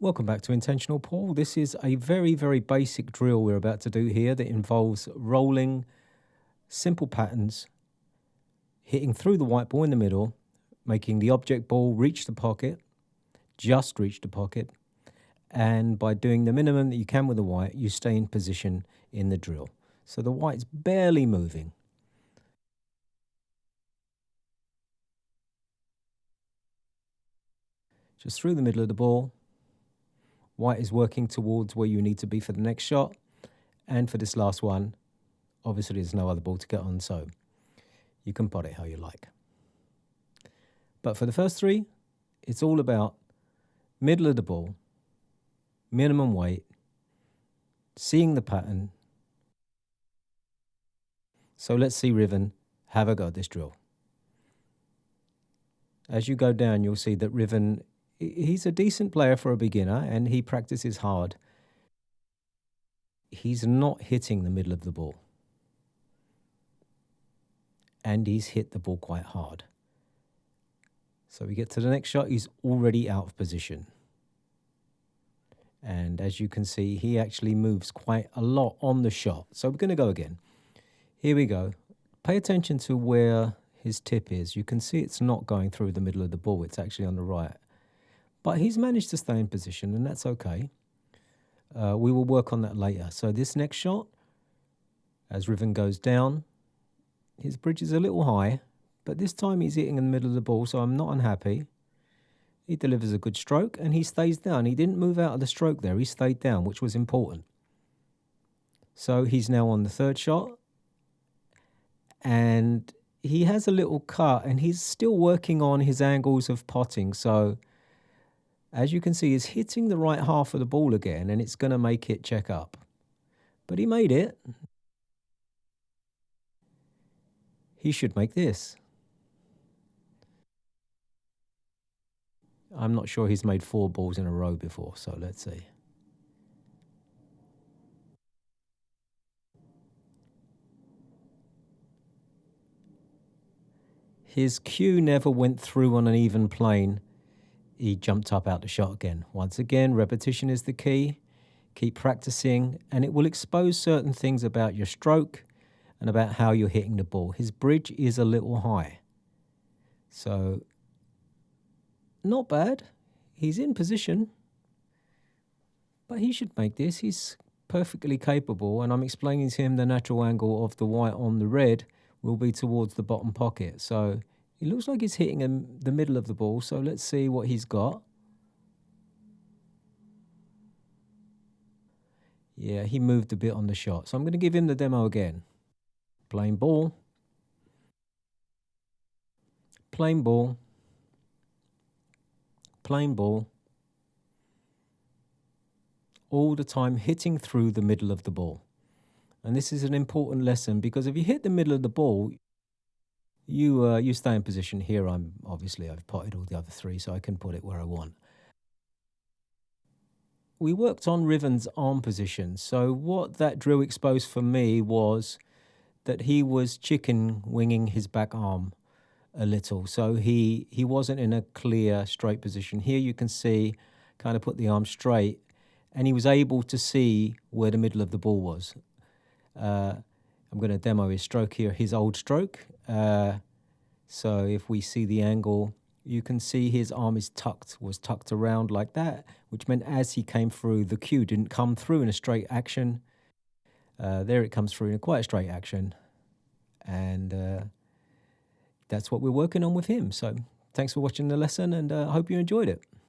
Welcome back to Intentional Paul. This is a very, very basic drill we're about to do here that involves rolling simple patterns, hitting through the white ball in the middle, making the object ball reach the pocket, just reach the pocket, and by doing the minimum that you can with the white, you stay in position in the drill. So the white's barely moving. Just through the middle of the ball. White is working towards where you need to be for the next shot. And for this last one, obviously there's no other ball to get on, so you can pot it how you like. But for the first three, it's all about middle of the ball, minimum weight, seeing the pattern. So let's see Riven have a go at this drill. As you go down, you'll see that Riven, he's a decent player for a beginner and he practices hard. He's not hitting the middle of the ball. And he's hit the ball quite hard. So we get to the next shot, he's already out of position. And as you can see, he actually moves quite a lot on the shot. So we're going to go again. Here we go. Pay attention to where his tip is. You can see it's not going through the middle of the ball. It's actually on the right. But he's managed to stay in position, and that's okay. We will work on that later. So this next shot, as Riven goes down, his bridge is a little high, but this time he's hitting in the middle of the ball, so I'm not unhappy. He delivers a good stroke, and he stays down. He didn't move out of the stroke there. He stayed down, which was important. So he's now on the third shot, and he has a little cut, and he's still working on his angles of potting. So as you can see, he's hitting the right half of the ball again, and it's going to make it check up. But he made it. He should make this. I'm not sure he's made 4 balls in a row before, so let's see. His cue never went through on an even plane. He jumped up out the shot again. Once again, repetition is the key. Keep practicing, and it will expose certain things about your stroke and about how you're hitting the ball. His bridge is a little high. So, not bad. He's in position. But he should make this. He's perfectly capable, and I'm explaining to him the natural angle of the white on the red will be towards the bottom pocket. So it looks like he's hitting the middle of the ball. So let's see what he's got. Yeah, he moved a bit on the shot. So I'm going to give him the demo again. Plain ball. Plain ball. Plain ball. All the time hitting through the middle of the ball. And this is an important lesson because if you hit the middle of the ball, you stay in position. Here I've potted all the other 3, so I can put it where I want. We worked on Riven's arm position. So what that drill exposed for me was that he was chicken winging his back arm a little. So he wasn't in a clear straight position. Here you can see, kind of put the arm straight, and he was able to see where the middle of the ball was. I'm going to demo his stroke here, his old stroke. So if we see the angle, you can see his arm was tucked around like that, which meant as he came through, the cue didn't come through in a straight action. There it comes through in quite a straight action. And that's what we're working on with him. So thanks for watching the lesson, and I hope you enjoyed it.